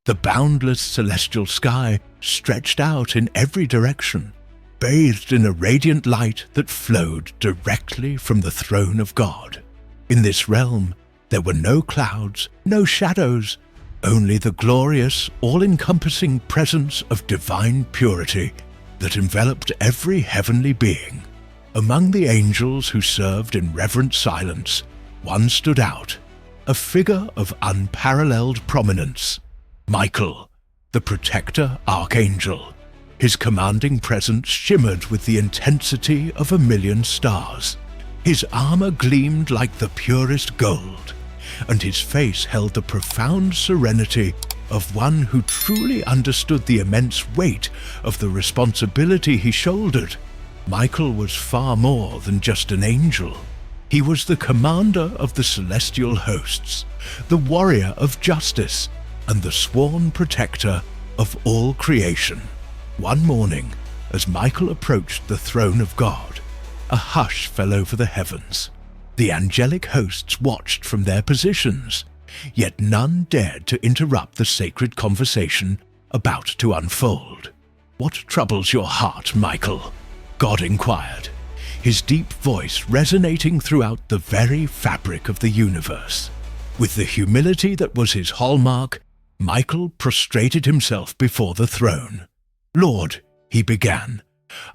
The boundless celestial sky stretched out in every direction, bathed in a radiant light that flowed directly from the throne of God. In this realm, there were no clouds, no shadows, only the glorious, all-encompassing presence of divine purity that enveloped every heavenly being. Among the angels who served in reverent silence, one stood out, a figure of unparalleled prominence. Michael, the protector archangel. His commanding presence shimmered with the intensity of 1,000,000 stars. His armor gleamed like the purest gold, and his face held the profound serenity of one who truly understood the immense weight of the responsibility he shouldered. Michael was far more than just an angel. He was the commander of the celestial hosts, the warrior of justice, and the sworn protector of all creation. One morning, as Michael approached the throne of God, a hush fell over the heavens. The angelic hosts watched from their positions, yet none dared to interrupt the sacred conversation about to unfold. "What troubles your heart, Michael?" God inquired, his deep voice resonating throughout the very fabric of the universe. With the humility that was his hallmark, Michael prostrated himself before the throne. "Lord," he began,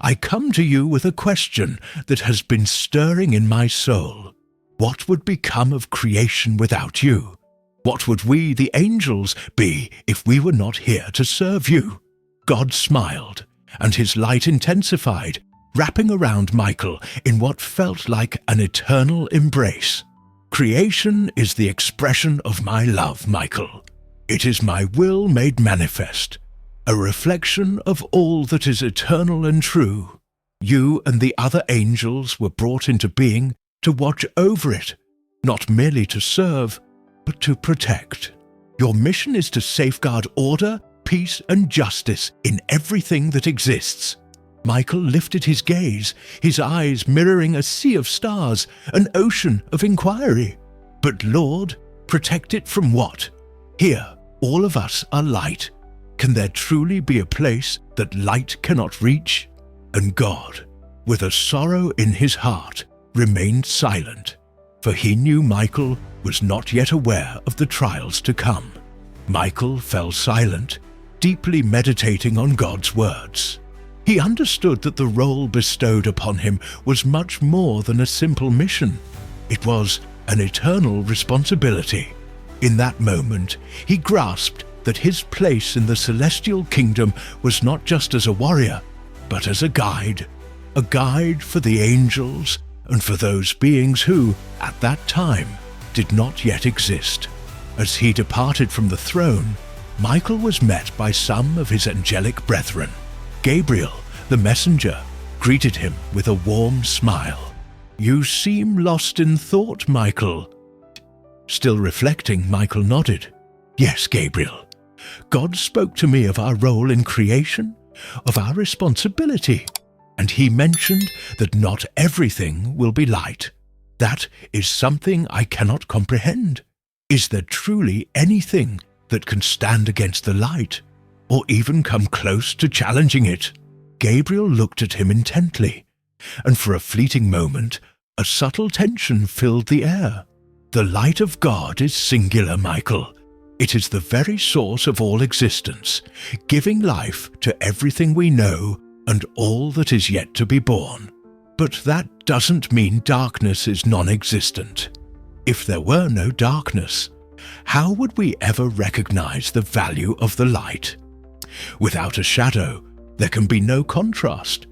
"I come to you with a question that has been stirring in my soul. What would become of creation without you? What would we, the angels, be if we were not here to serve you?" God smiled, and his light intensified, wrapping around Michael in what felt like an eternal embrace. "Creation is the expression of my love, Michael. It is my will made manifest, a reflection of all that is eternal and true. You and the other angels were brought into being to watch over it, not merely to serve, but to protect. Your mission is to safeguard order, peace, and justice in everything that exists." Michael lifted his gaze, his eyes mirroring a sea of stars, an ocean of inquiry. "But Lord, protect it from what? Here, all of us are light. Can there truly be a place that light cannot reach?" And God, with a sorrow in his heart, remained silent, for he knew Michael was not yet aware of the trials to come. Michael fell silent, deeply meditating on God's words. He understood that the role bestowed upon him was much more than a simple mission. It was an eternal responsibility. In that moment, he grasped that his place in the celestial kingdom was not just as a warrior, but as a guide for the angels and for those beings who, at that time, did not yet exist. As he departed from the throne, Michael was met by some of his angelic brethren. Gabriel, the messenger, greeted him with a warm smile. "You seem lost in thought, Michael." Still reflecting, Michael nodded. "Yes, Gabriel. God spoke to me of our role in creation, of our responsibility, and he mentioned that not everything will be light. That is something I cannot comprehend. Is there truly anything that can stand against the light, or even come close to challenging it?" Gabriel looked at him intently, and for a fleeting moment, a subtle tension filled the air. "The light of God is singular, Michael. It is the very source of all existence, giving life to everything we know and all that is yet to be born. But that doesn't mean darkness is non-existent. If there were no darkness, how would we ever recognize the value of the light? Without a shadow, there can be no contrast,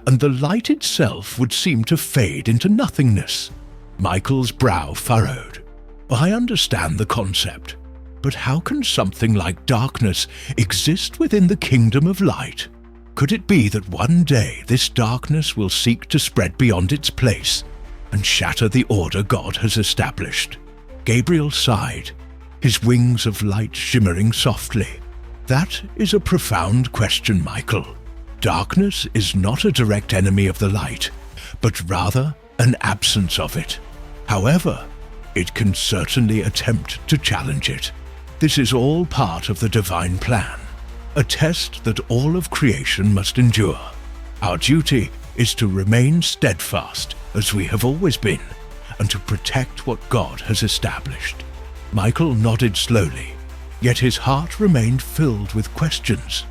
and the light itself would seem to fade into nothingness." Michael's brow furrowed. "I understand the concept, but how can something like darkness exist within the kingdom of light? Could it be that one day this darkness will seek to spread beyond its place and shatter the order God has established?" Gabriel sighed, his wings of light shimmering softly. "That is a profound question, Michael. Darkness is not a direct enemy of the light, but rather an absence of it. However, it can certainly attempt to challenge it. This is all part of the divine plan, a test that all of creation must endure. Our duty is to remain steadfast as we have always been, and to protect what God has established. Michael nodded slowly, yet his heart remained filled with questions.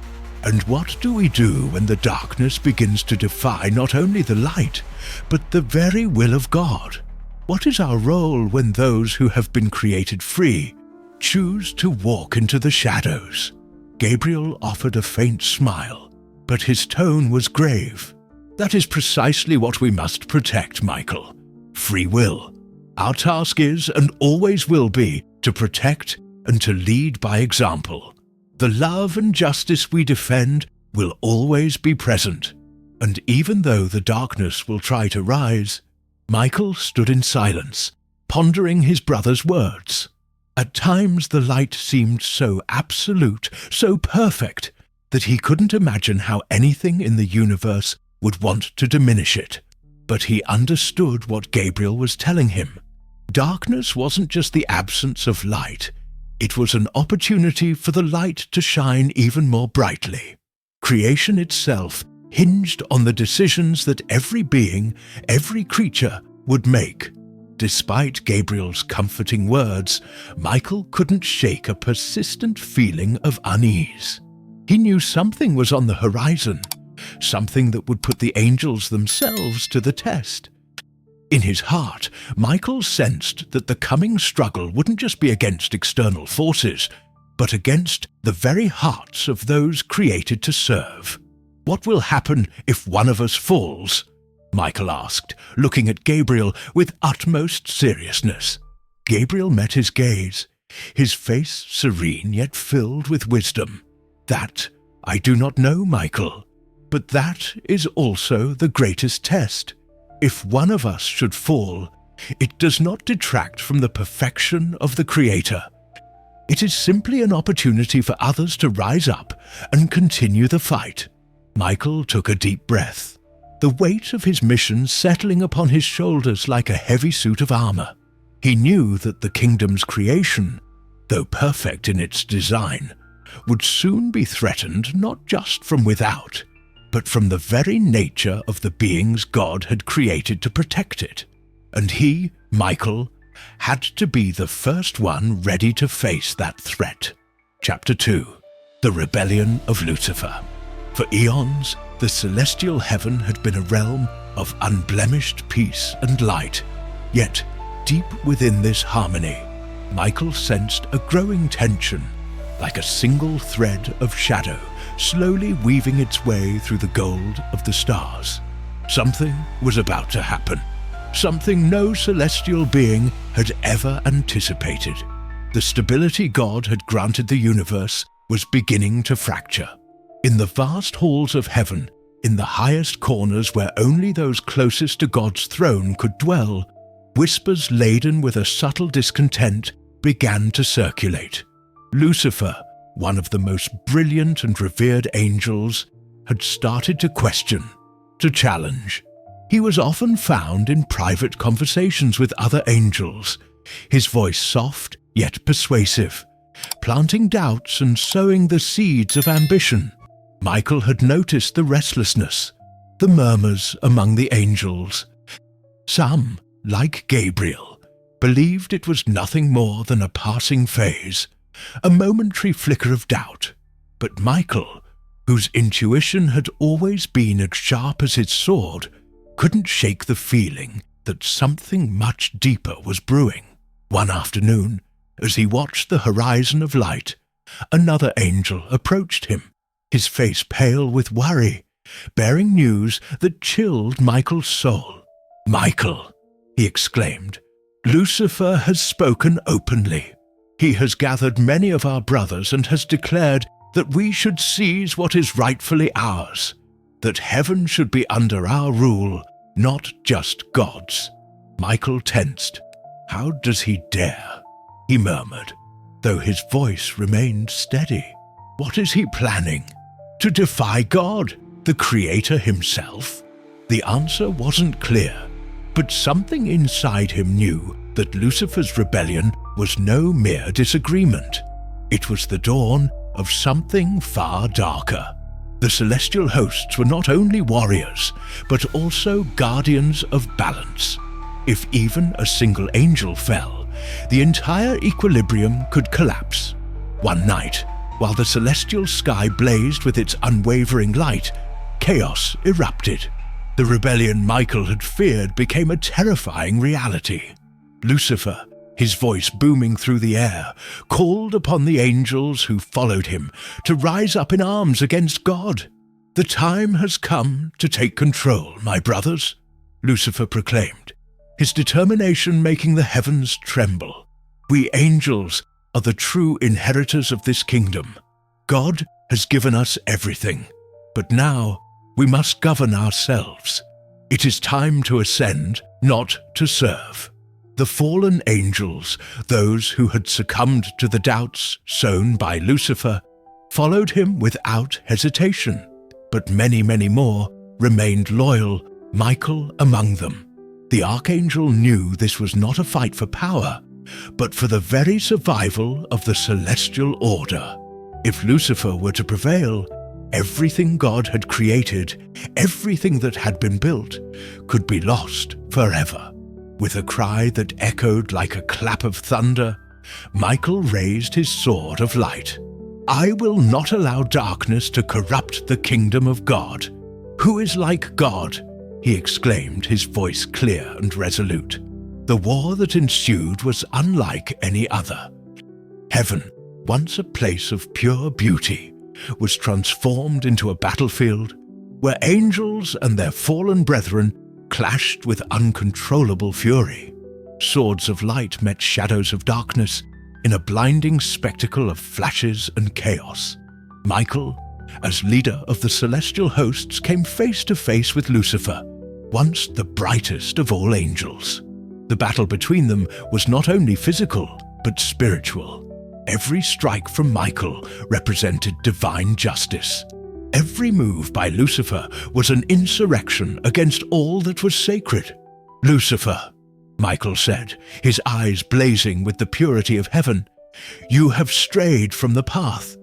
And what do we do when the darkness begins to defy not only the light, but the very will of God? What is our role when those who have been created free choose to walk into the shadows? Gabriel offered a faint smile, but his tone was grave. That is precisely what we must protect, Michael. Free will. Our task is, and always will be, to protect and to lead by example. The love and justice we defend will always be present, and even though the darkness will try to rise, Michael stood in silence, pondering his brother's words. At times the light seemed so absolute, so perfect, that he couldn't imagine how anything in the universe would want to diminish it. But he understood what Gabriel was telling him. Darkness wasn't just the absence of light. It was an opportunity for the light to shine even more brightly. Creation itself hinged on the decisions that every being, every creature would make. Despite Gabriel's comforting words, Michael couldn't shake a persistent feeling of unease. He knew something was on the horizon, something that would put the angels themselves to the test. In his heart, Michael sensed that the coming struggle wouldn't just be against external forces, but against the very hearts of those created to serve. What will happen if one of us falls? Michael asked, looking at Gabriel with utmost seriousness. Gabriel met his gaze, his face serene yet filled with wisdom. That I do not know, Michael, but that is also the greatest test. If one of us should fall, it does not detract from the perfection of the Creator. It is simply an opportunity for others to rise up and continue the fight. Michael took a deep breath, the weight of his mission settling upon his shoulders like a heavy suit of armor. He knew that the kingdom's creation, though perfect in its design, would soon be threatened not just from without, but from the very nature of the beings God had created to protect it. And he, Michael, had to be the first one ready to face that threat. Chapter 2. The Rebellion of Lucifer. For eons, the celestial heaven had been a realm of unblemished peace and light. Yet, deep within this harmony, Michael sensed a growing tension, like a single thread of shadow slowly weaving its way through the gold of the stars. Something was about to happen, something no celestial being had ever anticipated. The stability God had granted the universe was beginning to fracture. In the vast halls of heaven, in the highest corners where only those closest to God's throne could dwell, whispers laden with a subtle discontent began to circulate. Lucifer, one of the most brilliant and revered angels, had started to question, to challenge. He was often found in private conversations with other angels, his voice soft yet persuasive, planting doubts and sowing the seeds of ambition. Michael had noticed the restlessness, the murmurs among the angels. Some, like Gabriel, believed it was nothing more than a passing phase, a momentary flicker of doubt. But Michael, whose intuition had always been as sharp as his sword, couldn't shake the feeling that something much deeper was brewing. One afternoon, as he watched the horizon of light, another angel approached him, his face pale with worry, bearing news that chilled Michael's soul. "Michael," he exclaimed, "Lucifer has spoken openly. He has gathered many of our brothers and has declared that we should seize what is rightfully ours, that heaven should be under our rule, not just God's." Michael tensed. "How does he dare?" he murmured, though his voice remained steady. "What is he planning? To defy God, the Creator himself?" The answer wasn't clear, but something inside him knew that Lucifer's rebellion was no mere disagreement. It was the dawn of something far darker. The celestial hosts were not only warriors, but also guardians of balance. If even a single angel fell, the entire equilibrium could collapse. One night, while the celestial sky blazed with its unwavering light, chaos erupted. The rebellion Michael had feared became a terrifying reality. Lucifer, his voice booming through the air, called upon the angels who followed him to rise up in arms against God. "The time has come to take control, my brothers," Lucifer proclaimed, his determination making the heavens tremble. "We angels are the true inheritors of this kingdom. God has given us everything, but now we must govern ourselves. It is time to ascend, not to serve." The fallen angels, those who had succumbed to the doubts sown by Lucifer, followed him without hesitation. But many, many more remained loyal, Michael among them. The archangel knew this was not a fight for power, but for the very survival of the celestial order. If Lucifer were to prevail, everything God had created, everything that had been built, could be lost forever. With a cry that echoed like a clap of thunder, Michael raised his sword of light. "I will not allow darkness to corrupt the kingdom of God. Who is like God?" he exclaimed, his voice clear and resolute. The war that ensued was unlike any other. Heaven, once a place of pure beauty, was transformed into a battlefield where angels and their fallen brethren clashed with uncontrollable fury. Swords of light met shadows of darkness in a blinding spectacle of flashes and chaos. Michael, as leader of the celestial hosts, came face to face with Lucifer, once the brightest of all angels. The battle between them was not only physical, but spiritual. Every strike from Michael represented divine justice. Every move by Lucifer was an insurrection against all that was sacred. "Lucifer," Michael said, his eyes blazing with the purity of heaven, "you have strayed from the path.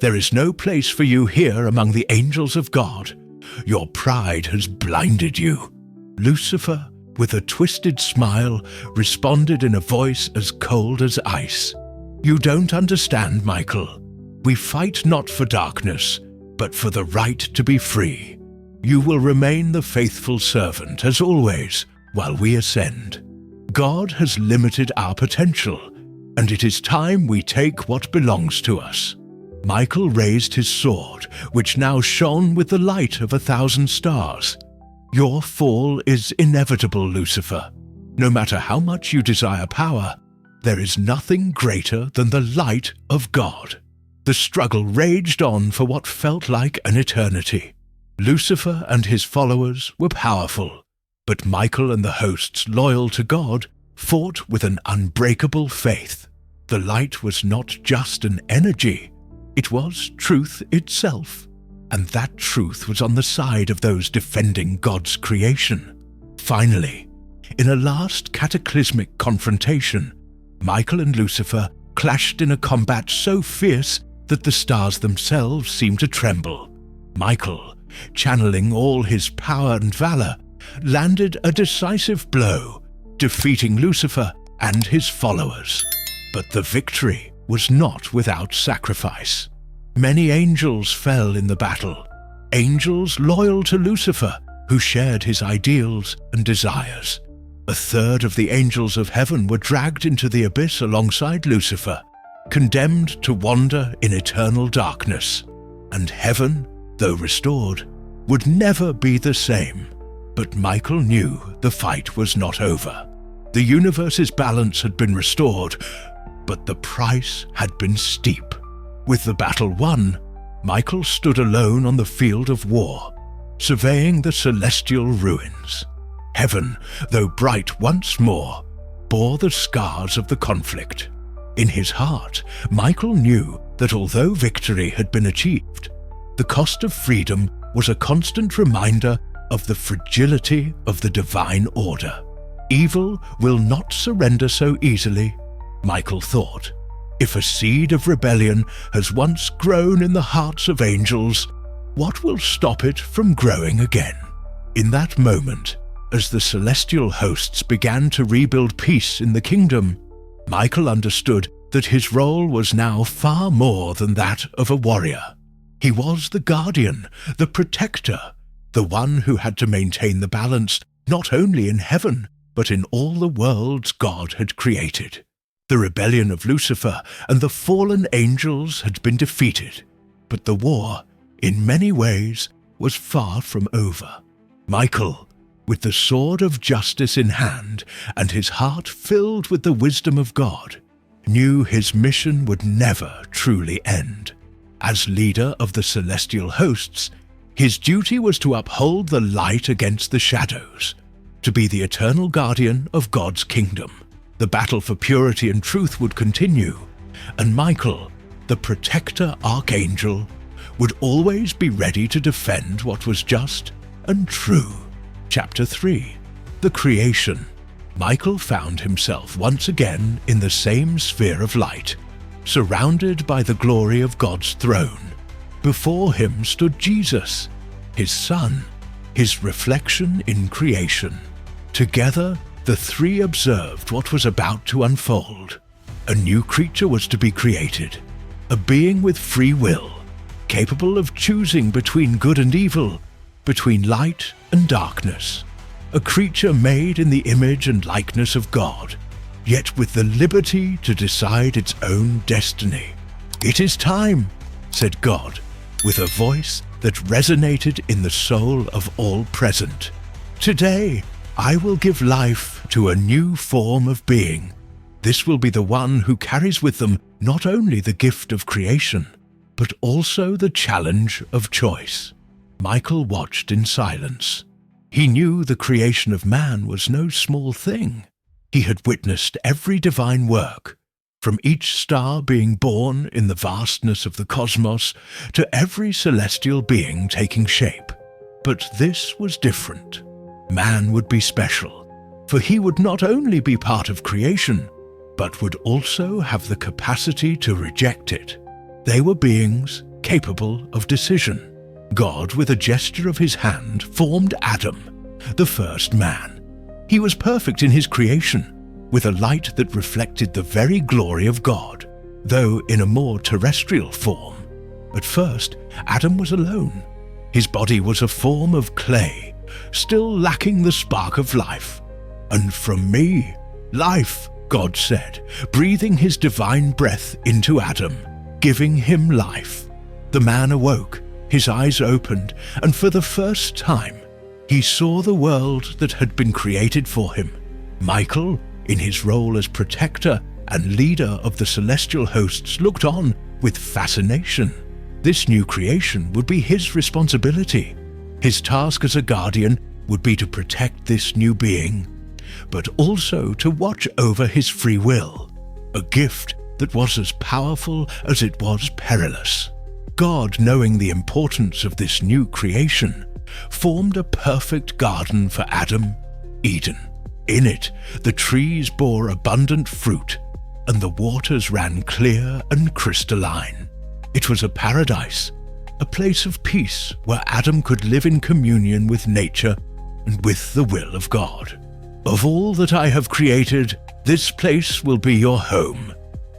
There is no place for you here among the angels of God. Your pride has blinded you." Lucifer, with a twisted smile, responded in a voice as cold as ice. "You don't understand, Michael. We fight not for darkness, but for the right to be free. You will remain the faithful servant, as always, while we ascend. God has limited our potential, and it is time we take what belongs to us." Michael raised his sword, which now shone with the light of 1,000 stars. "Your fall is inevitable, Lucifer. No matter how much you desire power, there is nothing greater than the light of God." The struggle raged on for what felt like an eternity. Lucifer and his followers were powerful, but Michael and the hosts loyal to God fought with an unbreakable faith. The light was not just an energy, it was truth itself, and that truth was on the side of those defending God's creation. Finally, in a last cataclysmic confrontation, Michael and Lucifer clashed in a combat so fierce that the stars themselves seemed to tremble. Michael, channeling all his power and valor, landed a decisive blow, defeating Lucifer and his followers. But the victory was not without sacrifice. Many angels fell in the battle, angels loyal to Lucifer, who shared his ideals and desires. A third of the angels of heaven were dragged into the abyss alongside Lucifer, condemned to wander in eternal darkness. And heaven, though restored, would never be the same. But Michael knew the fight was not over. The universe's balance had been restored, but the price had been steep. With the battle won, Michael stood alone on the field of war, surveying the celestial ruins. Heaven, though bright once more, bore the scars of the conflict. In his heart, Michael knew that although victory had been achieved, the cost of freedom was a constant reminder of the fragility of the divine order. Evil will not surrender so easily, Michael thought. If a seed of rebellion has once grown in the hearts of angels, what will stop it from growing again? In that moment, as the celestial hosts began to rebuild peace in the kingdom, Michael understood that his role was now far more than that of a warrior. He was the guardian, the protector, the one who had to maintain the balance not only in heaven, but in all the worlds God had created. The rebellion of Lucifer and the fallen angels had been defeated, but the war, in many ways, was far from over. Michael, with the sword of justice in hand and his heart filled with the wisdom of God, knew his mission would never truly end. As leader of the celestial hosts, his duty was to uphold the light against the shadows, to be the eternal guardian of God's kingdom. The battle for purity and truth would continue, and Michael, the protector archangel, would always be ready to defend what was just and true. Chapter 3. The Creation. Michael found himself once again in the same sphere of light, surrounded by the glory of God's throne. Before him stood Jesus, his Son, his reflection in creation. Together, the three observed what was about to unfold. A new creature was to be created, a being with free will, capable of choosing between good and evil, between light and darkness. A creature made in the image and likeness of God, yet with the liberty to decide its own destiny. "It is time," said God, with a voice that resonated in the soul of all present. "Today, I will give life to a new form of being. This will be the one who carries with them not only the gift of creation, but also the challenge of choice." Michael watched in silence. He knew the creation of man was no small thing. He had witnessed every divine work, from each star being born in the vastness of the cosmos to every celestial being taking shape. But this was different. Man would be special, for he would not only be part of creation, but would also have the capacity to reject it. They were beings capable of decision. God, with a gesture of his hand, formed Adam, the first man. He was perfect in his creation, with a light that reflected the very glory of God, though in a more terrestrial form. At first, Adam was alone. His body was a form of clay, still lacking the spark of life. "And from me, life," God said, breathing his divine breath into Adam, giving him life. The man awoke, his eyes opened, and for the first time, he saw the world that had been created for him. Michael, in his role as protector and leader of the celestial hosts, looked on with fascination. This new creation would be his responsibility. His task as a guardian would be to protect this new being, but also to watch over his free will, a gift that was as powerful as it was perilous. God, knowing the importance of this new creation, formed a perfect garden for Adam, Eden. In it, the trees bore abundant fruit, and the waters ran clear and crystalline. It was a paradise, a place of peace where Adam could live in communion with nature and with the will of God. "Of all that I have created, this place will be your home,"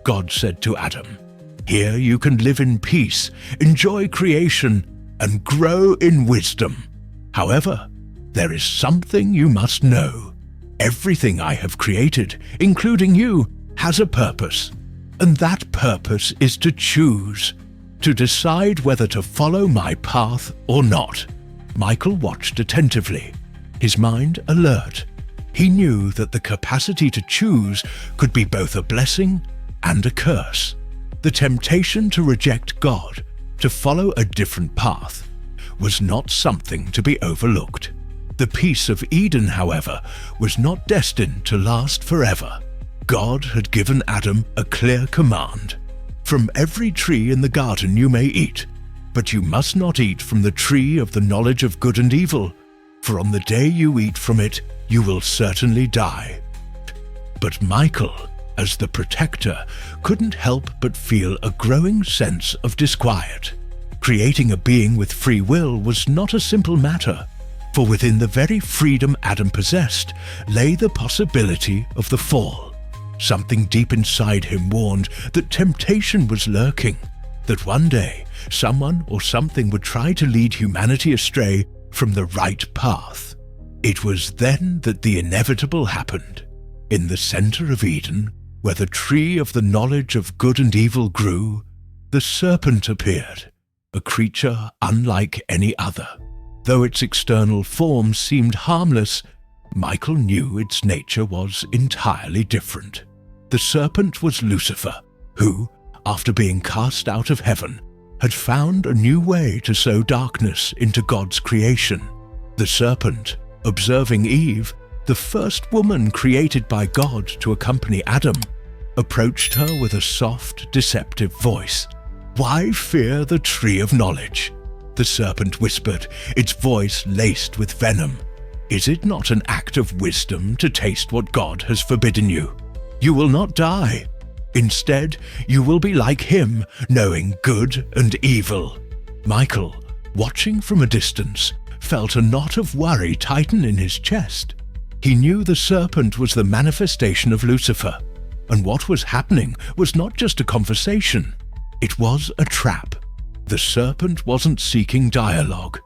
God said to Adam. "Here you can live in peace, enjoy creation, and grow in wisdom. However, there is something you must know. Everything I have created, including you, has a purpose, and that purpose is to choose, to decide whether to follow my path or not." Michael watched attentively, his mind alert. He knew that the capacity to choose could be both a blessing and a curse. The temptation to reject God, to follow a different path, was not something to be overlooked. The peace of Eden, however, was not destined to last forever. God had given Adam a clear command. "From every tree in the garden you may eat, but you must not eat from the tree of the knowledge of good and evil, for on the day you eat from it, you will certainly die." But Michael, as the protector, couldn't help but feel a growing sense of disquiet. Creating a being with free will was not a simple matter, for within the very freedom Adam possessed lay the possibility of the fall. Something deep inside him warned that temptation was lurking, that one day someone or something would try to lead humanity astray from the right path. It was then that the inevitable happened. In the center of Eden, where the tree of the knowledge of good and evil grew, the serpent appeared, a creature unlike any other. Though its external form seemed harmless, Michael knew its nature was entirely different. The serpent was Lucifer, who, after being cast out of heaven, had found a new way to sow darkness into God's creation. The serpent, observing Eve, the first woman created by God to accompany Adam, approached her with a soft, deceptive voice. "Why fear the tree of knowledge?" the serpent whispered, its voice laced with venom. "Is it not an act of wisdom to taste what God has forbidden you? You will not die. Instead, you will be like him, knowing good and evil." Michael, watching from a distance, felt a knot of worry tighten in his chest. He knew the serpent was the manifestation of Lucifer, and what was happening was not just a conversation. It was a trap. The serpent wasn't seeking dialogue.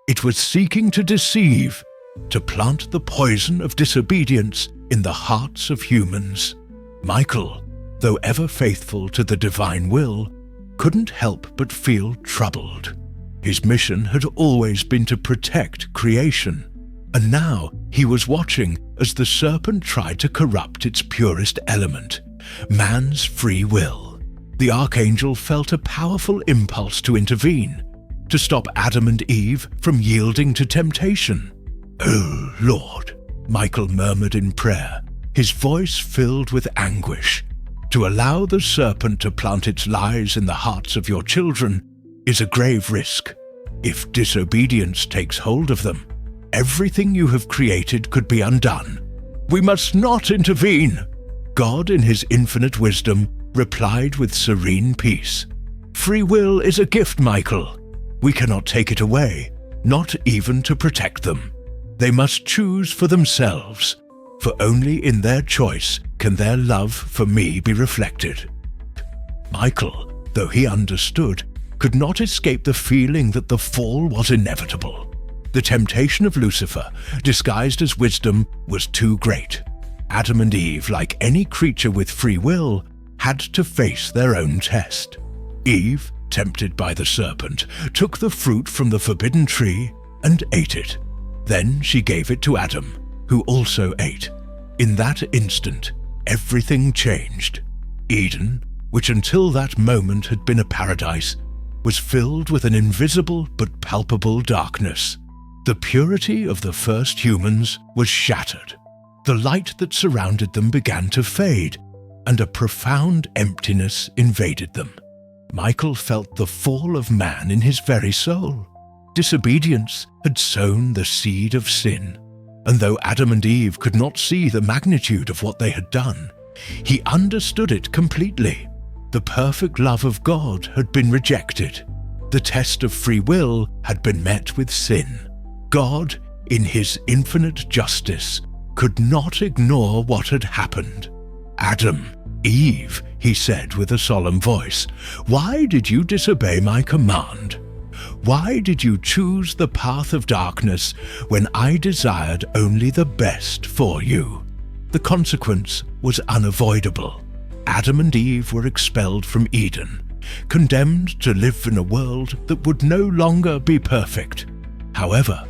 It was seeking to deceive, to plant the poison of disobedience in the hearts of humans. Michael, though ever faithful to the divine will, couldn't help but feel troubled. His mission had always been to protect creation, and now he was watching as the serpent tried to corrupt its purest element, man's free will. The archangel felt a powerful impulse to intervene, to stop Adam and Eve from yielding to temptation. "Oh, Lord," Michael murmured in prayer, his voice filled with anguish. "To allow the serpent to plant its lies in the hearts of your children is a grave risk. If disobedience takes hold of them, everything you have created could be undone. We must not intervene." God, in his infinite wisdom, replied with serene peace. "Free will is a gift, Michael. We cannot take it away, not even to protect them. They must choose for themselves, for only in their choice can their love for me be reflected." Michael, though he understood, could not escape the feeling that the fall was inevitable. The temptation of Lucifer, disguised as wisdom, was too great. Adam and Eve, like any creature with free will, had to face their own test. Eve, tempted by the serpent, took the fruit from the forbidden tree and ate it. Then she gave it to Adam, who also ate. In that instant, everything changed. Eden, which until that moment had been a paradise, was filled with an invisible but palpable darkness. The purity of the first humans was shattered. The light that surrounded them began to fade, and a profound emptiness invaded them. Michael felt the fall of man in his very soul. Disobedience had sown the seed of sin, and though Adam and Eve could not see the magnitude of what they had done, he understood it completely. The perfect love of God had been rejected. The test of free will had been met with sin. God, in his infinite justice, could not ignore what had happened. "Adam, Eve," he said with a solemn voice, "why did you disobey my command? Why did you choose the path of darkness when I desired only the best for you?" The consequence was unavoidable. Adam and Eve were expelled from Eden, condemned to live in a world that would no longer be perfect. However,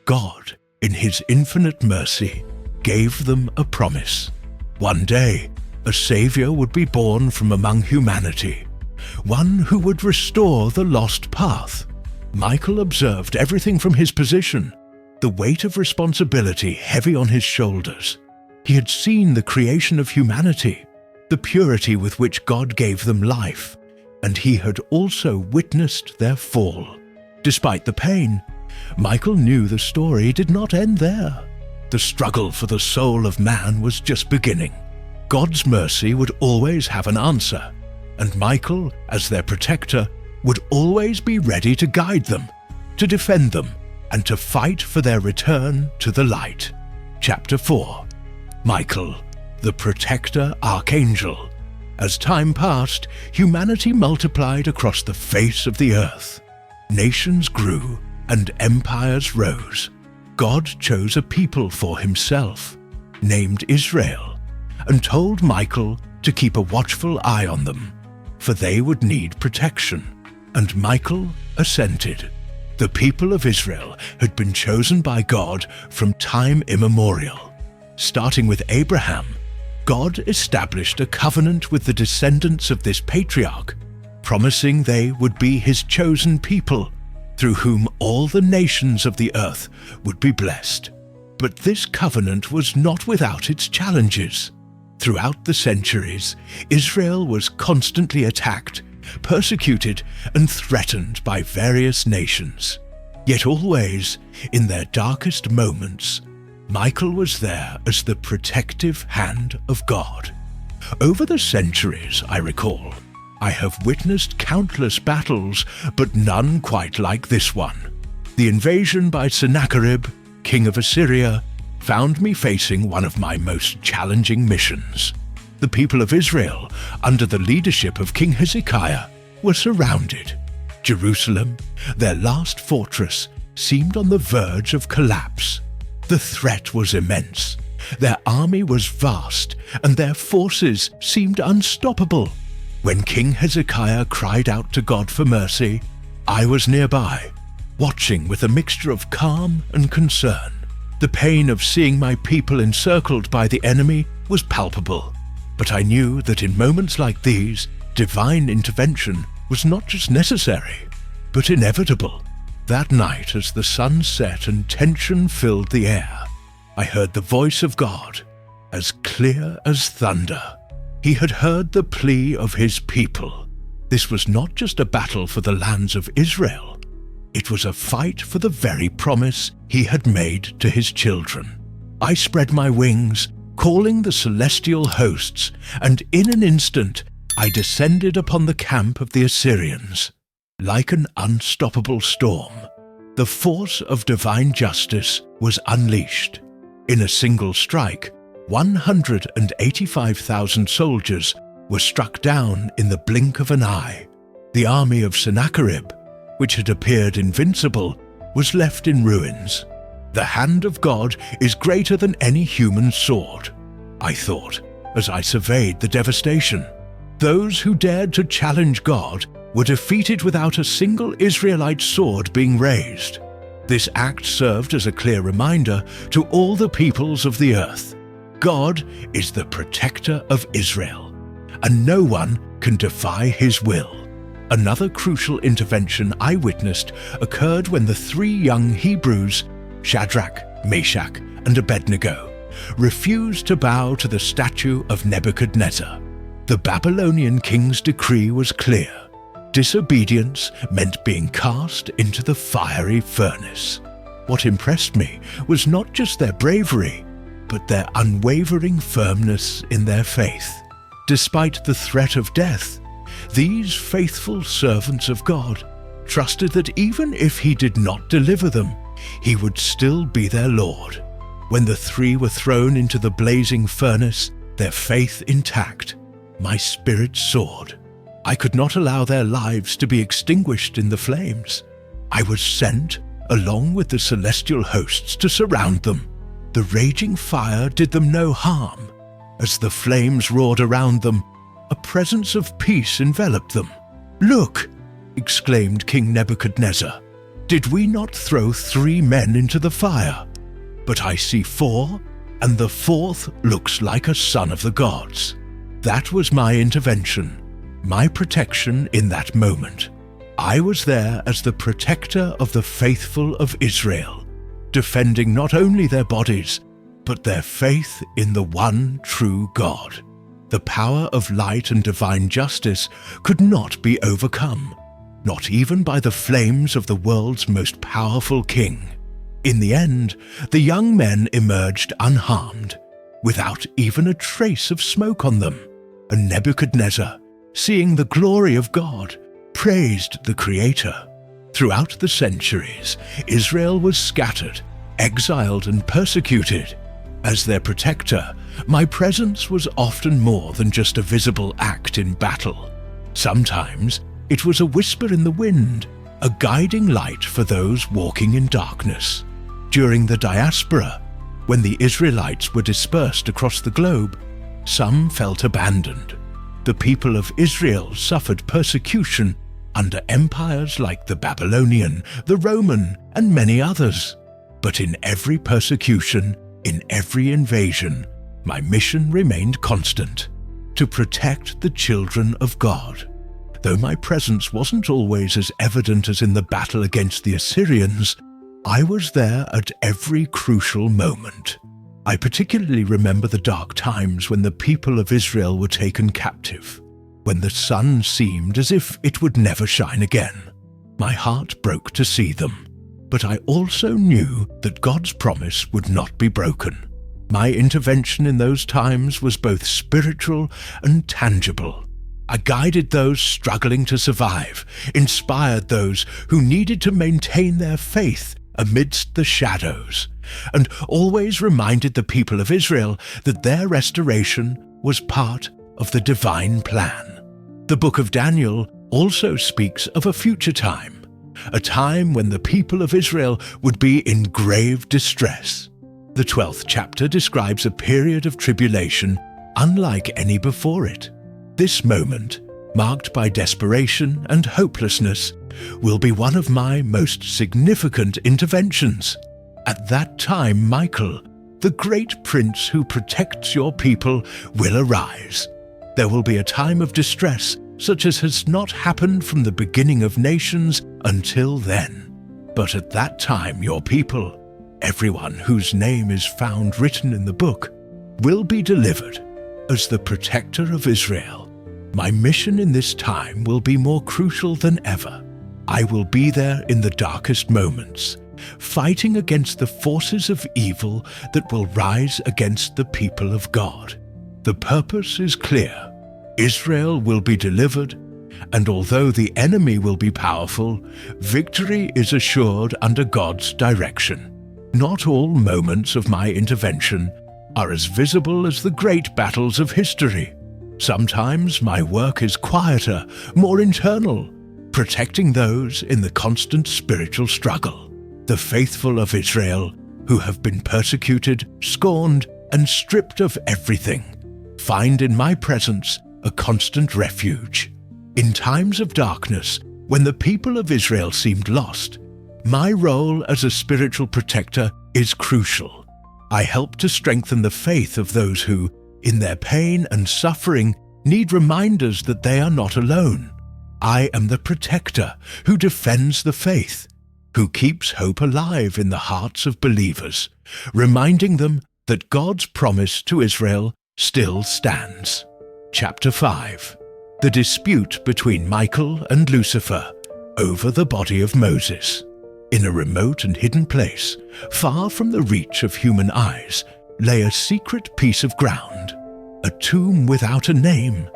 God, in his infinite mercy, gave them a promise. One day, a Savior would be born from among humanity, one who would restore the lost path. Michael observed everything from his position, the weight of responsibility heavy on his shoulders. He had seen the creation of humanity, the purity with which God gave them life, and he had also witnessed their fall. Despite the pain, Michael knew the story did not end there. The struggle for the soul of man was just beginning. God's mercy would always have an answer, and Michael, as their protector, would always be ready to guide them, to defend them, and to fight for their return to the light. Chapter 4. Michael, the Protector Archangel. As time passed, humanity multiplied across the face of the earth. Nations grew and empires rose. God chose a people for himself, named Israel, and told Michael to keep a watchful eye on them, for they would need protection. And Michael assented. The people of Israel had been chosen by God from time immemorial. Starting with Abraham, God established a covenant with the descendants of this patriarch, promising they would be his chosen people, through whom all the nations of the earth would be blessed. But this covenant was not without its challenges. Throughout the centuries, Israel was constantly attacked, persecuted, and threatened by various nations. Yet always, in their darkest moments, Michael was there as the protective hand of God. Over the centuries, I recall, I have witnessed countless battles, but none quite like this one. The invasion by Sennacherib, king of Assyria, found me facing one of my most challenging missions. The people of Israel, under the leadership of King Hezekiah, were surrounded. Jerusalem, their last fortress, seemed on the verge of collapse. The threat was immense. Their army was vast, and their forces seemed unstoppable. When King Hezekiah cried out to God for mercy, I was nearby, watching with a mixture of calm and concern. The pain of seeing my people encircled by the enemy was palpable, but I knew that in moments like these, divine intervention was not just necessary, but inevitable. That night, as the sun set and tension filled the air, I heard the voice of God, as clear as thunder. He had heard the plea of his people. This was not just a battle for the lands of Israel. It was a fight for the very promise he had made to his children. I spread my wings, calling the celestial hosts, and in an instant I descended upon the camp of the Assyrians. Like an unstoppable storm, the force of divine justice was unleashed. In a single strike, 185,000 soldiers were struck down in the blink of an eye. The army of Sennacherib, which had appeared invincible, was left in ruins. The hand of God is greater than any human sword, I thought, as I surveyed the devastation. Those who dared to challenge God were defeated without a single Israelite sword being raised. This act served as a clear reminder to all the peoples of the earth. God is the protector of Israel, and no one can defy his will. Another crucial intervention I witnessed occurred when the three young Hebrews, Shadrach, Meshach, and Abednego, refused to bow to the statue of Nebuchadnezzar. The Babylonian king's decree was clear. Disobedience meant being cast into the fiery furnace. What impressed me was not just their bravery, but their unwavering firmness in their faith. Despite the threat of death, these faithful servants of God trusted that even if he did not deliver them, he would still be their Lord. When the three were thrown into the blazing furnace, their faith intact, my spirit soared. I could not allow their lives to be extinguished in the flames. I was sent, along with the celestial hosts, to surround them. The raging fire did them no harm. As the flames roared around them, a presence of peace enveloped them. "Look!" exclaimed King Nebuchadnezzar. "Did we not throw 3 men into the fire? But I see 4, and the 4th looks like a son of the gods." That was my intervention, my protection in that moment. I was there as the protector of the faithful of Israel, defending not only their bodies, but their faith in the one true God. The power of light and divine justice could not be overcome, not even by the flames of the world's most powerful king. In the end, the young men emerged unharmed. without even a trace of smoke on them. And Nebuchadnezzar, seeing the glory of God, praised the Creator. Throughout the centuries, Israel was scattered, exiled and persecuted. As their protector, my presence was often more than just a visible act in battle. Sometimes it was a whisper in the wind, a guiding light for those walking in darkness. During the diaspora, when the Israelites were dispersed across the globe, some felt abandoned. The people of Israel suffered persecution under empires like the Babylonian, the Roman, and many others. But in every persecution, in every invasion, my mission remained constant: to protect the children of God. Though my presence wasn't always as evident as in the battle against the Assyrians, I was there at every crucial moment. I particularly remember the dark times when the people of Israel were taken captive, when the sun seemed as if it would never shine again. My heart broke to see them, but I also knew that God's promise would not be broken. My intervention in those times was both spiritual and tangible. I guided those struggling to survive, inspired those who needed to maintain their faith amidst the shadows, and always reminded the people of Israel that their restoration was part of the divine plan. The book of Daniel also speaks of a future time, a time when the people of Israel would be in grave distress. The 12th chapter describes a period of tribulation unlike any before it. This moment, marked by desperation and hopelessness, will be one of my most significant interventions. At that time, Michael, the great prince who protects your people, will arise. There will be a time of distress such as has not happened from the beginning of nations until then. But at that time, your people, everyone whose name is found written in the book, will be delivered. As the protector of Israel, my mission in this time will be more crucial than ever. I will be there in the darkest moments, fighting against the forces of evil that will rise against the people of God. The purpose is clear. Israel will be delivered, and although the enemy will be powerful, victory is assured under God's direction. Not all moments of my intervention are as visible as the great battles of history. Sometimes my work is quieter, more internal, protecting those in the constant spiritual struggle. The faithful of Israel, who have been persecuted, scorned, and stripped of everything, find in my presence a constant refuge. In times of darkness, when the people of Israel seemed lost, my role as a spiritual protector is crucial. I help to strengthen the faith of those who, in their pain and suffering, need reminders that they are not alone. I am the protector who defends the faith, who keeps hope alive in the hearts of believers, reminding them that God's promise to Israel still stands. Chapter 5. The dispute between Michael and Lucifer over the body of Moses. In a remote and hidden place, far from the reach of human eyes, lay a secret piece of ground, a tomb without a name,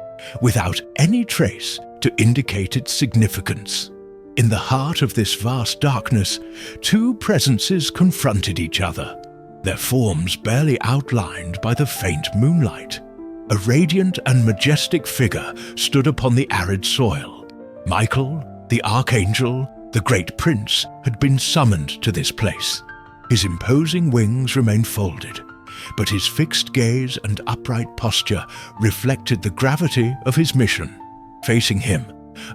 without any trace to indicate its significance. In the heart of this vast darkness, two presences confronted each other, their forms barely outlined by the faint moonlight. A radiant and majestic figure stood upon the arid soil. Michael, the archangel, the great prince, had been summoned to this place. His imposing wings remained folded, but his fixed gaze and upright posture reflected the gravity of his mission. Facing him,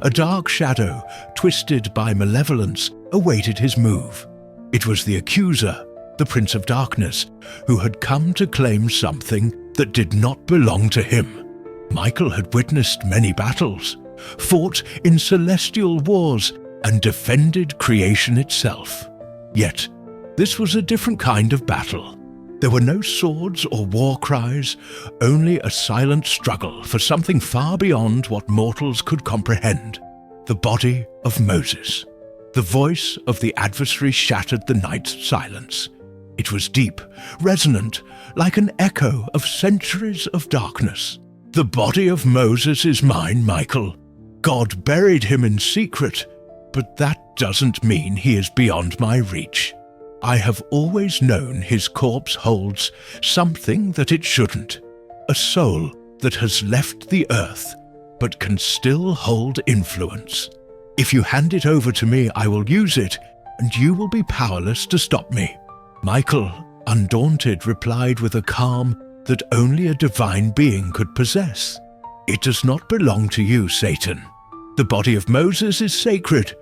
a dark shadow, twisted by malevolence, awaited his move. It was the accuser, the Prince of Darkness, who had come to claim something that did not belong to him. Michael had witnessed many battles, fought in celestial wars, and defended creation itself. Yet, this was a different kind of battle. There were no swords or war cries, only a silent struggle for something far beyond what mortals could comprehend. The body of Moses. The voice of the adversary shattered the night's silence. It was deep, resonant, like an echo of centuries of darkness. "The body of Moses is mine, Michael. God buried him in secret, but that doesn't mean he is beyond my reach. I have always known his corpse holds something that it shouldn't, a soul that has left the earth, but can still hold influence. If you hand it over to me, I will use it, and you will be powerless to stop me." Michael, undaunted, replied with a calm that only a divine being could possess. "It does not belong to you, Satan. The body of Moses is sacred,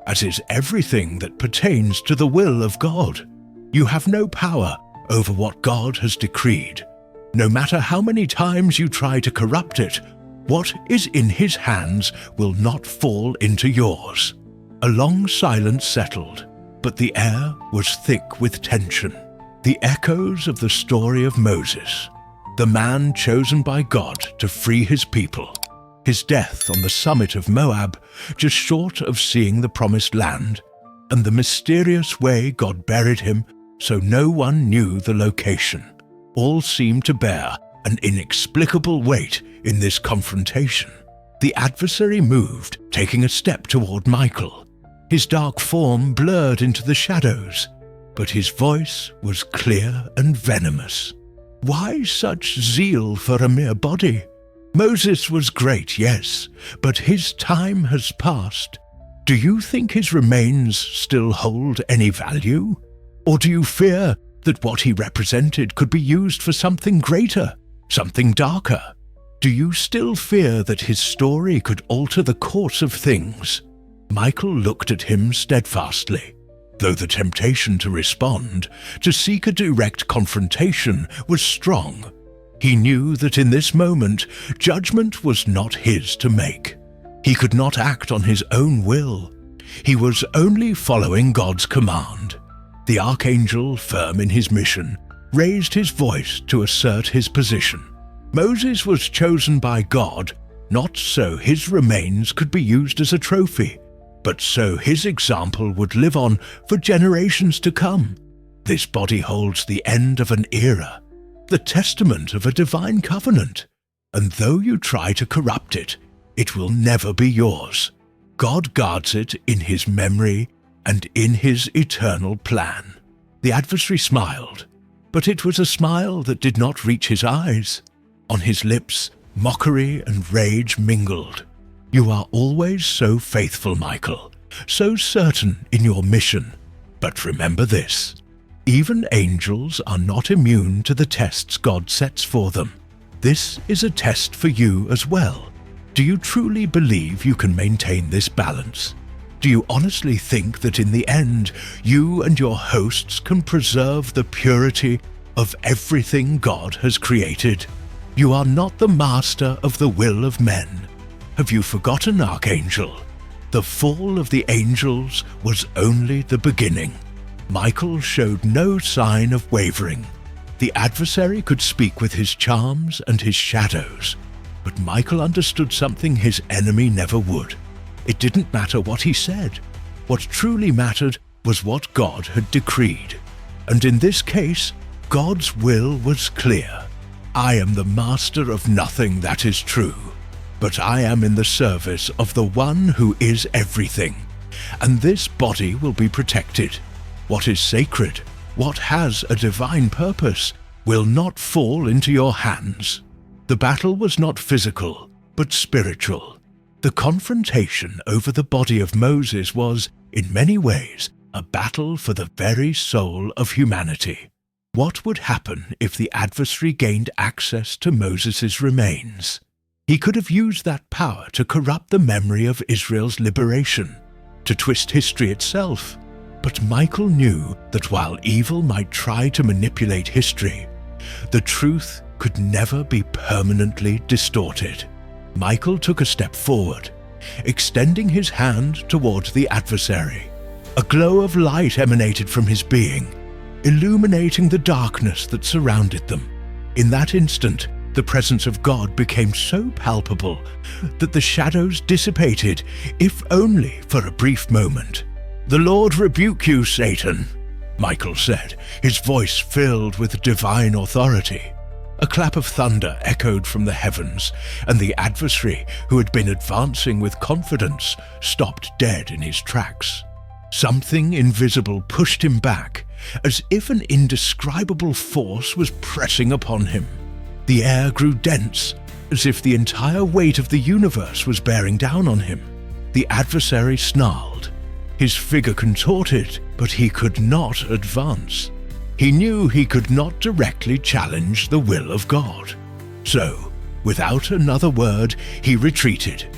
as is everything that pertains to the will of God. You have no power over what God has decreed. No matter how many times you try to corrupt it, what is in his hands will not fall into yours." A long silence settled, but the air was thick with tension. The echoes of the story of Moses, the man chosen by God to free his people, his death on the summit of Moab, just short of seeing the promised land, and the mysterious way God buried him so no one knew the location, all seemed to bear an inexplicable weight in this confrontation. The adversary moved, taking a step toward Michael. His dark form blurred into the shadows, but his voice was clear and venomous. "Why such zeal for a mere body? Moses was great, yes, but his time has passed. Do you think his remains still hold any value? Or do you fear that what he represented could be used for something greater, something darker? Do you still fear that his story could alter the course of things?" Michael looked at him steadfastly, though the temptation to respond, to seek a direct confrontation, was strong. He knew that in this moment, judgment was not his to make. He could not act on his own will. He was only following God's command. The archangel, firm in his mission, raised his voice to assert his position. Moses was chosen by God, not so his remains could be used as a trophy, but so his example would live on for generations to come. This body holds the end of an era, the testament of a divine covenant, and though you try to corrupt it, it will never be yours. God guards it in his memory and in his eternal plan. The adversary smiled, but it was a smile that did not reach his eyes. On his lips, mockery and rage mingled. "You are always so faithful, Michael, so certain in your mission. But remember this, even angels are not immune to the tests God sets for them. This is a test for you as well. Do you truly believe you can maintain this balance? Do you honestly think that in the end, you and your hosts can preserve the purity of everything God has created? You are not the master of the will of men. Have you forgotten, Archangel? The fall of the angels was only the beginning." Michael showed no sign of wavering. The adversary could speak with his charms and his shadows, but Michael understood something his enemy never would. It didn't matter what he said. What truly mattered was what God had decreed. And in this case, God's will was clear. "I am the master of nothing, that is true, but I am in the service of the one who is everything, and this body will be protected. What is sacred, what has a divine purpose, will not fall into your hands." The battle was not physical, but spiritual. The confrontation over the body of Moses was, in many ways, a battle for the very soul of humanity. What would happen if the adversary gained access to Moses' remains? He could have used that power to corrupt the memory of Israel's liberation, to twist history itself. But Michael knew that while evil might try to manipulate history, the truth could never be permanently distorted. Michael took a step forward, extending his hand towards the adversary. A glow of light emanated from his being, illuminating the darkness that surrounded them. In that instant, the presence of God became so palpable that the shadows dissipated, if only for a brief moment. "The Lord rebuke you, Satan." Michael said, his voice filled with divine authority. A clap of thunder echoed from the heavens, and the adversary, who had been advancing with confidence, stopped dead in his tracks. Something invisible pushed him back, as if an indescribable force was pressing upon him. The air grew dense, as if the entire weight of the universe was bearing down on him. The adversary snarled. His figure contorted, but he could not advance. He knew he could not directly challenge the will of God. So, without another word, he retreated,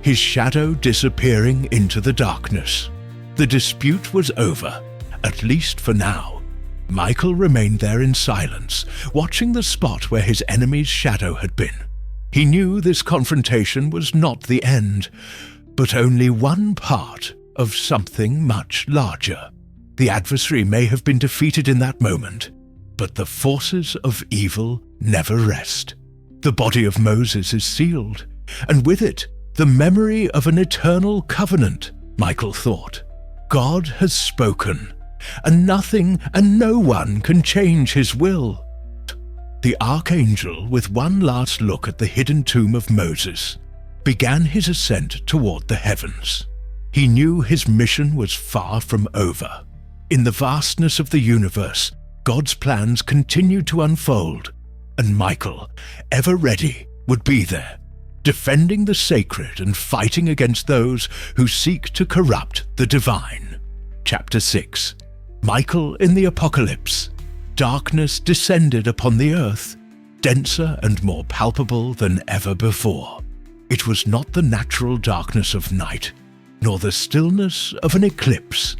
his shadow disappearing into the darkness. The dispute was over, at least for now. Michael remained there in silence, watching the spot where his enemy's shadow had been. He knew this confrontation was not the end, but only one part of something much larger. The adversary may have been defeated in that moment, but the forces of evil never rest. The body of Moses is sealed, and with it, the memory of an eternal covenant, Michael thought. God has spoken, and nothing and no one can change his will. The archangel, with one last look at the hidden tomb of Moses, began his ascent toward the heavens. He knew his mission was far from over. In the vastness of the universe, God's plans continued to unfold, and Michael, ever ready, would be there, defending the sacred and fighting against those who seek to corrupt the divine. Chapter 6. Michael in the Apocalypse. Darkness descended upon the earth, denser and more palpable than ever before. It was not the natural darkness of night, nor the stillness of an eclipse.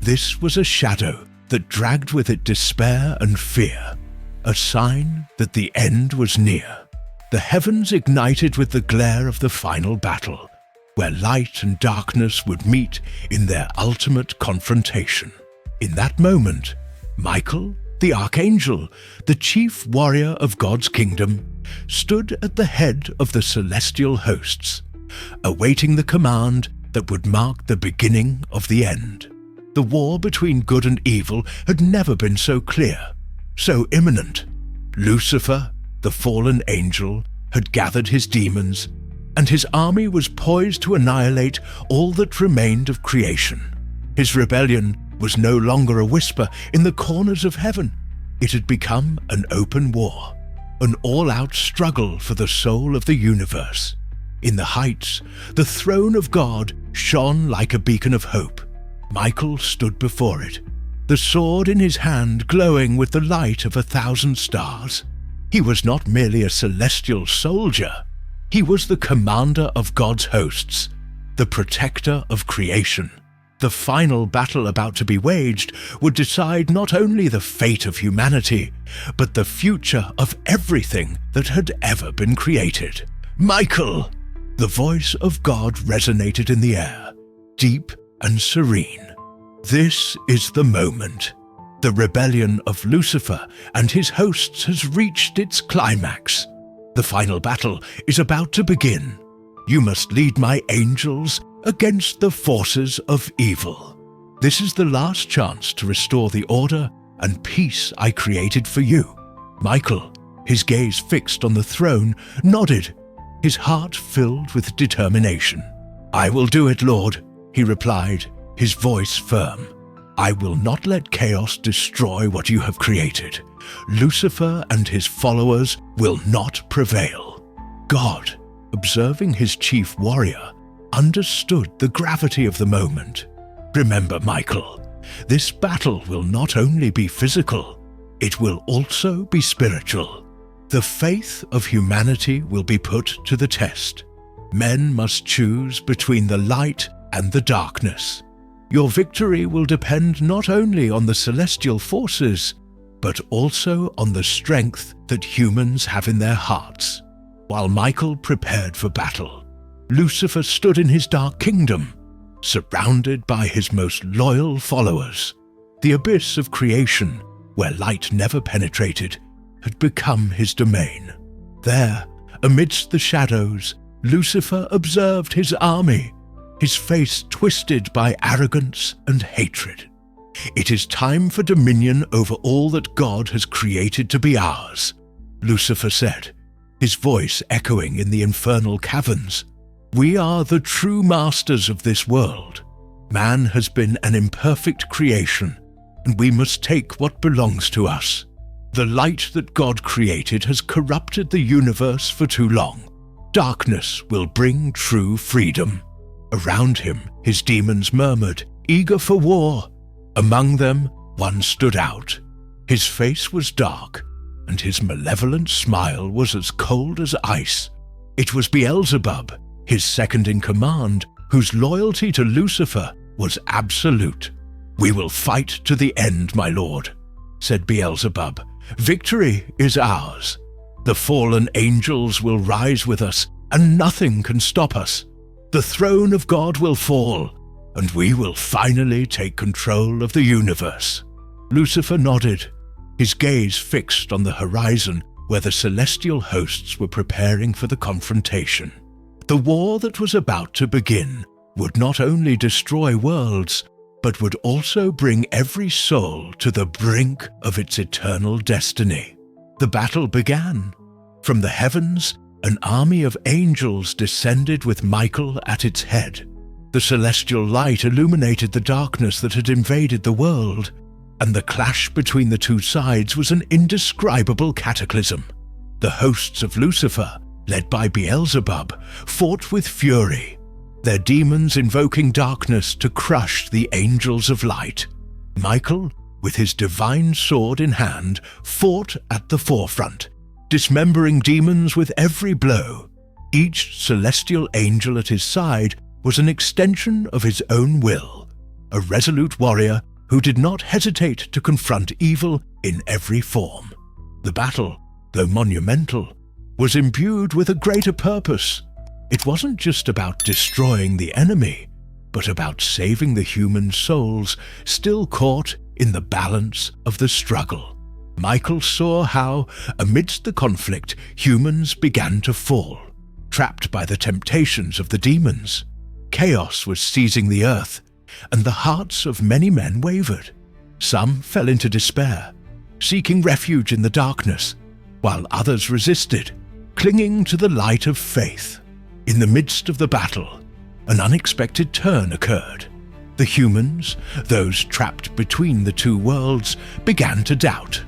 This was a shadow that dragged with it despair and fear, a sign that the end was near. The heavens ignited with the glare of the final battle, where light and darkness would meet in their ultimate confrontation. In that moment, Michael, the archangel, the chief warrior of God's kingdom, stood at the head of the celestial hosts, awaiting the command that would mark the beginning of the end. The war between good and evil had never been so clear, so imminent. Lucifer, the fallen angel, had gathered his demons, and his army was poised to annihilate all that remained of creation. His rebellion was no longer a whisper in the corners of heaven. It had become an open war, an all-out struggle for the soul of the universe. In the heights, the throne of God shone like a beacon of hope. Michael stood before it, the sword in his hand glowing with the light of 1,000 stars. He was not merely a celestial soldier. He was the commander of God's hosts, the protector of creation. The final battle about to be waged would decide not only the fate of humanity, but the future of everything that had ever been created. Michael! The voice of God resonated in the air, deep and serene. This is the moment. The rebellion of Lucifer and his hosts has reached its climax. The final battle is about to begin. You must lead my angels against the forces of evil. This is the last chance to restore the order and peace I created for you. Michael, his gaze fixed on the throne, nodded, his heart filled with determination. "I will do it, Lord," he replied, his voice firm. "I will not let chaos destroy what you have created. Lucifer and his followers will not prevail." God, observing his chief warrior, understood the gravity of the moment. Remember, Michael, this battle will not only be physical, it will also be spiritual. The faith of humanity will be put to the test. Men must choose between the light and the darkness. Your victory will depend not only on the celestial forces, but also on the strength that humans have in their hearts. While Michael prepared for battle, Lucifer stood in his dark kingdom, surrounded by his most loyal followers. The abyss of creation, where light never penetrated, had become his domain. There, amidst the shadows, Lucifer observed his army, his face twisted by arrogance and hatred. It is time for dominion over all that God has created to be ours, Lucifer said, his voice echoing in the infernal caverns. We are the true masters of this world. Man has been an imperfect creation, and we must take what belongs to us. The light that God created has corrupted the universe for too long. Darkness will bring true freedom. Around him, his demons murmured, eager for war. Among them, one stood out. His face was dark, and his malevolent smile was as cold as ice. It was Beelzebub, his second in command, whose loyalty to Lucifer was absolute. We will fight to the end, my lord, said Beelzebub. Victory is ours. The fallen angels will rise with us, and nothing can stop us. The throne of God will fall, and we will finally take control of the universe. Lucifer nodded, his gaze fixed on the horizon where the celestial hosts were preparing for the confrontation. The war that was about to begin would not only destroy worlds, but would also bring every soul to the brink of its eternal destiny. The battle began. From the heavens, an army of angels descended with Michael at its head. The celestial light illuminated the darkness that had invaded the world, and the clash between the two sides was an indescribable cataclysm. The hosts of Lucifer, led by Beelzebub, fought with fury, their demons invoking darkness to crush the angels of light. Michael, with his divine sword in hand, fought at the forefront, dismembering demons with every blow. Each celestial angel at his side was an extension of his own will, a resolute warrior who did not hesitate to confront evil in every form. The battle, though monumental, was imbued with a greater purpose. It wasn't just about destroying the enemy, but about saving the human souls still caught in the balance of the struggle. Michael saw how, amidst the conflict, humans began to fall, trapped by the temptations of the demons. Chaos was seizing the earth, and the hearts of many men wavered. Some fell into despair, seeking refuge in the darkness, while others resisted, clinging to the light of faith. In the midst of the battle, an unexpected turn occurred. The humans, those trapped between the two worlds, began to doubt.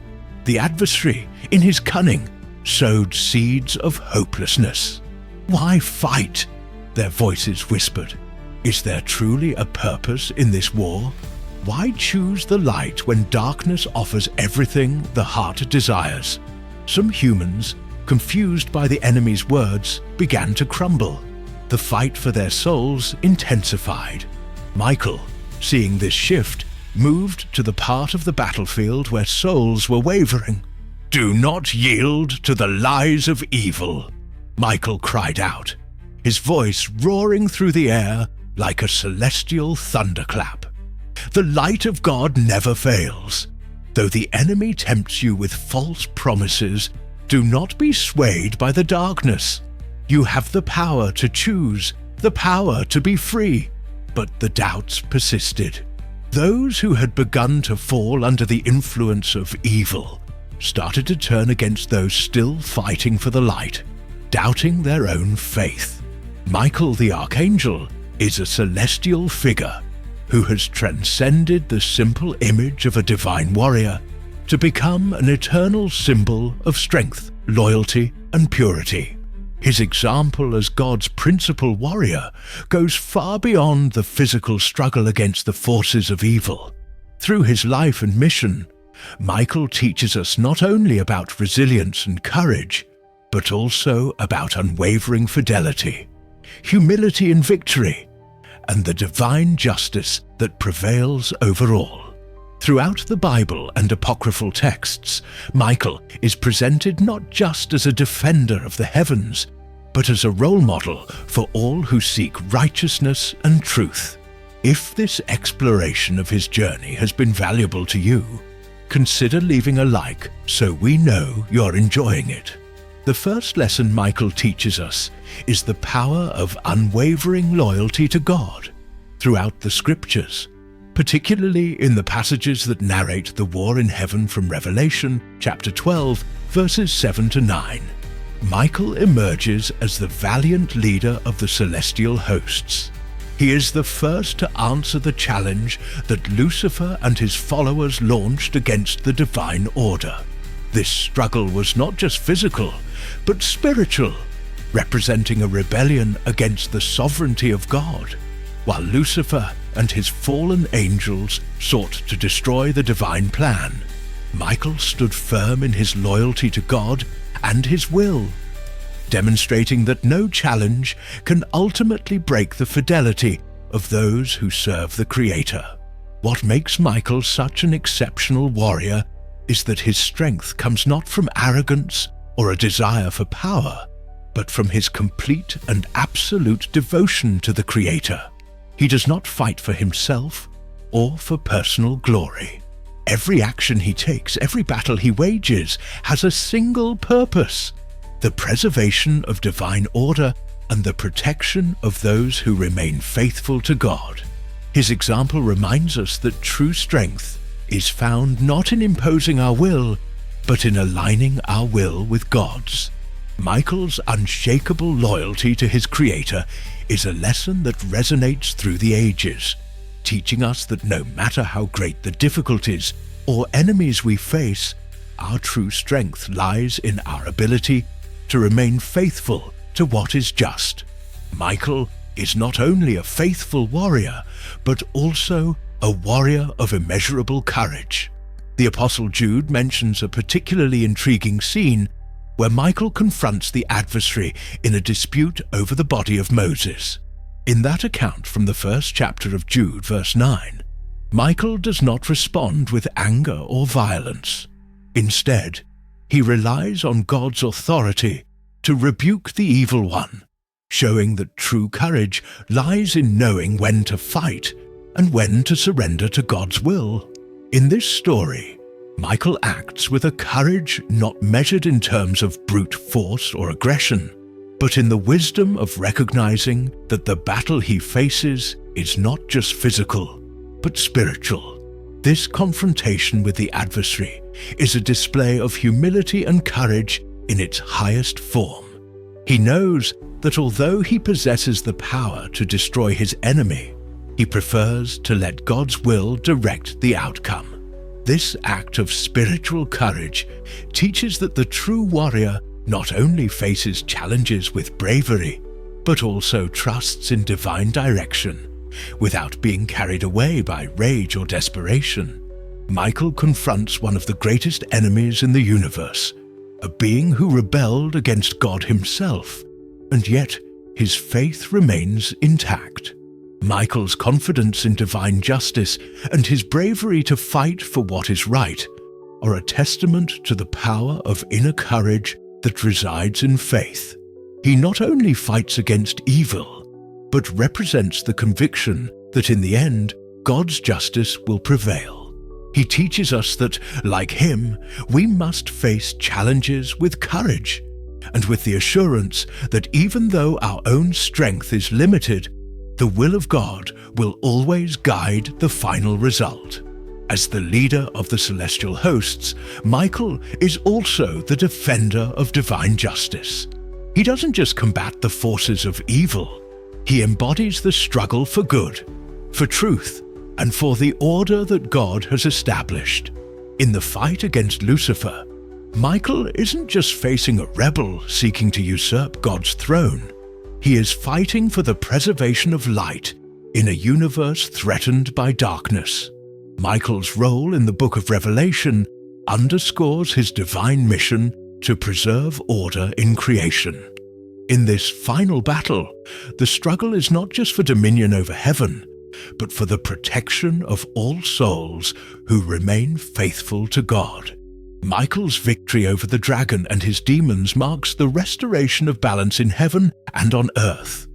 The adversary, in his cunning, sowed seeds of hopelessness. Why fight? Their voices whispered. Is there truly a purpose in this war? Why choose the light when darkness offers everything the heart desires? Some humans, confused by the enemy's words, began to crumble. The fight for their souls intensified. Michael, seeing this shift, moved to the part of the battlefield where souls were wavering. Do not yield to the lies of evil, Michael cried out, his voice roaring through the air like a celestial thunderclap. The light of God never fails. Though the enemy tempts you with false promises, do not be swayed by the darkness. You have the power to choose, the power to be free. But the doubts persisted. Those who had begun to fall under the influence of evil started to turn against those still fighting for the light, doubting their own faith. Michael the Archangel is a celestial figure who has transcended the simple image of a divine warrior to become an eternal symbol of strength, loyalty, and purity. His example as God's principal warrior goes far beyond the physical struggle against the forces of evil. Through his life and mission, Michael teaches us not only about resilience and courage, but also about unwavering fidelity, humility and victory, and the divine justice that prevails over all. Throughout the Bible and apocryphal texts, Michael is presented not just as a defender of the heavens, but as a role model for all who seek righteousness and truth. If this exploration of his journey has been valuable to you, consider leaving a like so we know you're enjoying it. The first lesson Michael teaches us is the power of unwavering loyalty to God. Throughout the scriptures, particularly in the passages that narrate the war in heaven from Revelation chapter 12, verses 7 to 9. Michael emerges as the valiant leader of the celestial hosts. He is the first to answer the challenge that Lucifer and his followers launched against the divine order. This struggle was not just physical, but spiritual, representing a rebellion against the sovereignty of God. While Lucifer and his fallen angels sought to destroy the divine plan, Michael stood firm in his loyalty to God and his will, demonstrating that no challenge can ultimately break the fidelity of those who serve the Creator. What makes Michael such an exceptional warrior is that his strength comes not from arrogance or a desire for power, but from his complete and absolute devotion to the Creator. He does not fight for himself or for personal glory. Every action he takes, every battle he wages, has a single purpose: the preservation of divine order and the protection of those who remain faithful to God. His example reminds us that true strength is found not in imposing our will, but in aligning our will with God's. Michael's unshakable loyalty to his Creator is a lesson that resonates through the ages, teaching us that no matter how great the difficulties or enemies we face, our true strength lies in our ability to remain faithful to what is just. Michael is not only a faithful warrior, but also a warrior of immeasurable courage. The Apostle Jude mentions a particularly intriguing scene where Michael confronts the adversary in a dispute over the body of Moses. In that account from the first chapter of Jude, verse 9, Michael does not respond with anger or violence. Instead, he relies on God's authority to rebuke the evil one, showing that true courage lies in knowing when to fight and when to surrender to God's will. In this story, Michael acts with a courage not measured in terms of brute force or aggression, but in the wisdom of recognizing that the battle he faces is not just physical, but spiritual. This confrontation with the adversary is a display of humility and courage in its highest form. He knows that although he possesses the power to destroy his enemy, he prefers to let God's will direct the outcome. This act of spiritual courage teaches that the true warrior not only faces challenges with bravery, but also trusts in divine direction, without being carried away by rage or desperation. Michael confronts one of the greatest enemies in the universe, a being who rebelled against God himself, and yet his faith remains intact. Michael's confidence in divine justice and his bravery to fight for what is right are a testament to the power of inner courage that resides in faith. He not only fights against evil, but represents the conviction that in the end, God's justice will prevail. He teaches us that, like him, we must face challenges with courage, and with the assurance that even though our own strength is limited, the will of God will always guide the final result. As the leader of the celestial hosts, Michael is also the defender of divine justice. He doesn't just combat the forces of evil, he embodies the struggle for good, for truth, and for the order that God has established. In the fight against Lucifer, Michael isn't just facing a rebel seeking to usurp God's throne. He is fighting for the preservation of light in a universe threatened by darkness. Michael's role in the book of Revelation underscores his divine mission to preserve order in creation. In this final battle, the struggle is not just for dominion over heaven, but for the protection of all souls who remain faithful to God. Michael's victory over the dragon and his demons marks the restoration of balance in heaven and on earth,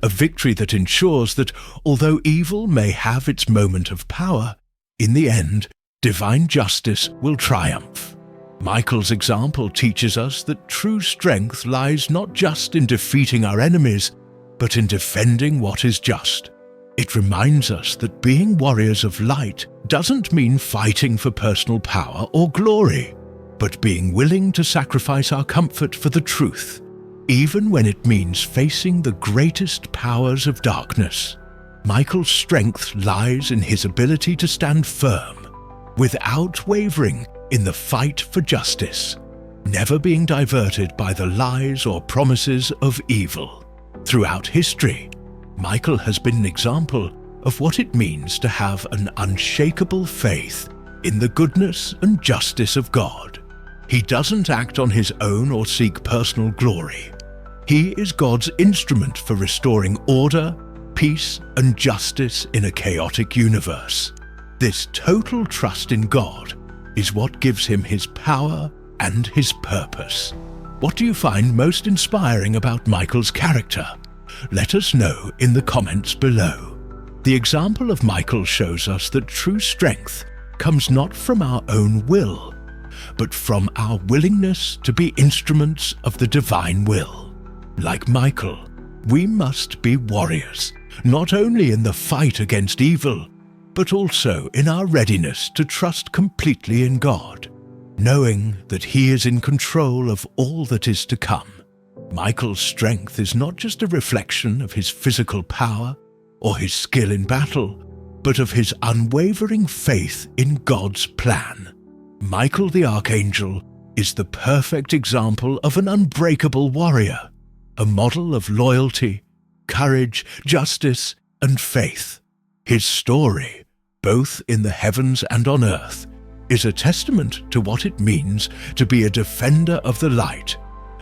a victory that ensures that although evil may have its moment of power, in the end, divine justice will triumph. Michael's example teaches us that true strength lies not just in defeating our enemies, but in defending what is just. It reminds us that being warriors of light doesn't mean fighting for personal power or glory, but being willing to sacrifice our comfort for the truth, even when it means facing the greatest powers of darkness. Michael's strength lies in his ability to stand firm, without wavering in the fight for justice, never being diverted by the lies or promises of evil. Throughout history, Michael has been an example of what it means to have an unshakable faith in the goodness and justice of God. He doesn't act on his own or seek personal glory. He is God's instrument for restoring order, peace, and justice in a chaotic universe. This total trust in God is what gives him his power and his purpose. What do you find most inspiring about Michael's character? Let us know in the comments below. The example of Michael shows us that true strength comes not from our own will, but from our willingness to be instruments of the divine will. Like Michael, we must be warriors, not only in the fight against evil, but also in our readiness to trust completely in God, knowing that He is in control of all that is to come. Michael's strength is not just a reflection of his physical power or his skill in battle, but of his unwavering faith in God's plan. Michael the Archangel is the perfect example of an unbreakable warrior, a model of loyalty, courage, justice, and faith. His story, both in the heavens and on earth, is a testament to what it means to be a defender of the light,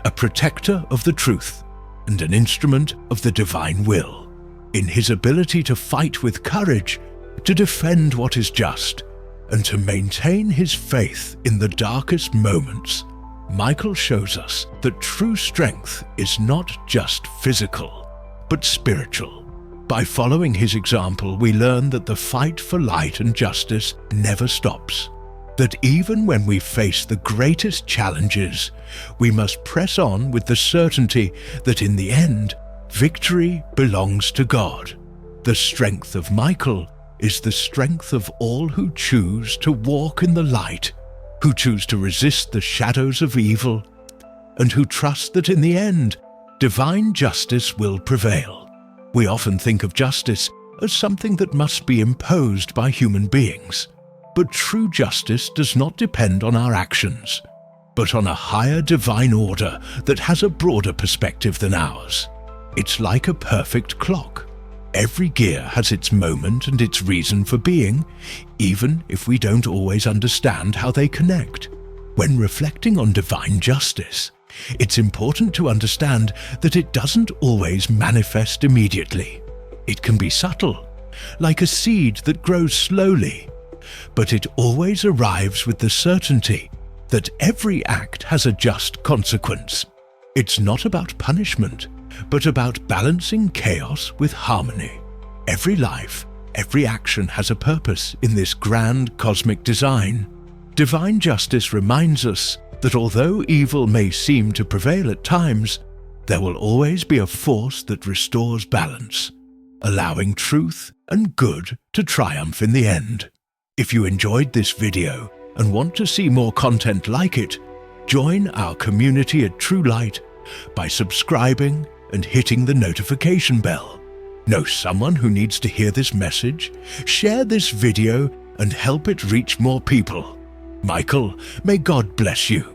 a protector of the truth, and an instrument of the divine will. In his ability to fight with courage, to defend what is just, and to maintain his faith in the darkest moments, Michael shows us that true strength is not just physical, but spiritual. By following his example, we learn that the fight for light and justice never stops. That even when we face the greatest challenges, we must press on with the certainty that in the end, victory belongs to God. The strength of Michael is the strength of all who choose to walk in the light, who choose to resist the shadows of evil, and who trust that in the end, divine justice will prevail. We often think of justice as something that must be imposed by human beings. But true justice does not depend on our actions, but on a higher divine order that has a broader perspective than ours. It's like a perfect clock. Every gear has its moment and its reason for being, even if we don't always understand how they connect. When reflecting on divine justice, it's important to understand that it doesn't always manifest immediately. It can be subtle, like a seed that grows slowly, but it always arrives with the certainty that every act has a just consequence. It's not about punishment, but about balancing chaos with harmony. Every life, every action has a purpose in this grand cosmic design. Divine justice reminds us that although evil may seem to prevail at times, there will always be a force that restores balance, allowing truth and good to triumph in the end. If you enjoyed this video and want to see more content like it, join our community at True Light by subscribing and hitting the notification bell. Know someone who needs to hear this message? Share this video and help it reach more people. Michael, may God bless you.